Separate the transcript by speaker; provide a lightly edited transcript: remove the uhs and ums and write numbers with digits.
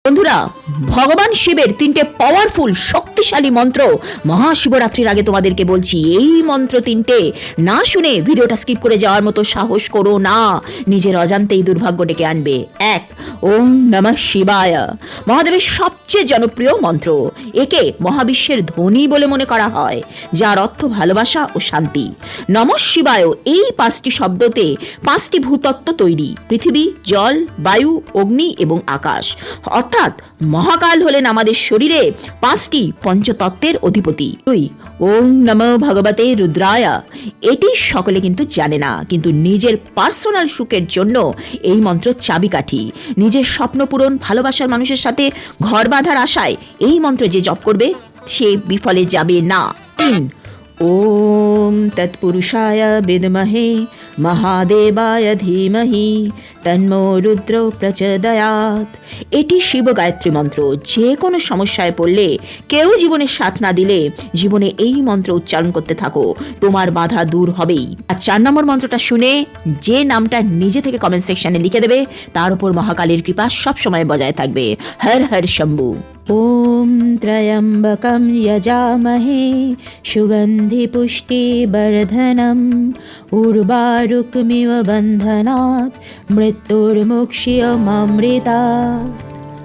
Speaker 1: বন্ধুরা, ভগবান শিবের 3টে পাওয়ারফুল শক্তিশালী মন্ত্র মহাশিবরাত্রির আগে তোমাদেরকে বলছি। এই মন্ত্র 3টে না শুনে ভিডিওটা স্কিপ করে যাওয়ার মতো সাহস করো না, নিজের অজান্তেই দুর্ভাগ্য ডেকে আনবে। 1. ওম নমঃ শিবায়, মহাদেবের সবচেয়ে জনপ্রিয় মন্ত্র। একে মহাবিশ্বের ধ্বনি বলে মনে করা হয়, যার অর্থ ভালোবাসা ও শান্তি। নমঃ শিবায় এই 5টি শব্দতে 5টি ভূতত্ত্ব তৈরি: পৃথিবী, জল, বায়ু, অগ্নি এবং আকাশ। অর্থাৎ মহাকাল হলেন আমাদের শরীরে 5টি পঞ্চতত্ত্বের অধিপতি। 2. ওম নমঃ ভগবতে রুদ্রায়, এটি সকলে কিন্তু জানে না, কিন্তু নিজের পার্সোনাল সুখের জন্য এই মন্ত্র চাবিকাঠি। নিজের স্বপ্ন পূরণ, ভালোবাসার মানুষের সাথে ঘর বাঁধার আশায় এই মন্ত্র যে জপ করবে সে বিফলে যাবে না। 3. ওম তৎপুরুষায় বিদ্মহে মহাদেবায় ধীমহি তন্মো রুদ্র প্রচোদয়াৎ। এটি শিব গায়ত্রী মন্ত্র। যে কোনো সমস্যায় পড়লে, কেউ জীবনে সাথ না দিলে জীবনে এই মন্ত্র উচ্চারণ করতে থাকো, তোমার বাধা দূর হবেই। আর 4 নম্বর মন্ত্রটা শুনে যে নামটা নিজে থেকে কমেন্ট সেকশনে লিখে দেবে, তার উপর মহাকালীর কৃপা সবসময় বজায় থাকবে। হর হর শম্ভু। ওম ত্রয়ম্বকম যজামহে সুগন্ধি পুষ্টি বর্ধনম উর্বারুকমিব বন্ধনাৎ মৃত্যুর্মুক্ষীয়মামৃতাৎ।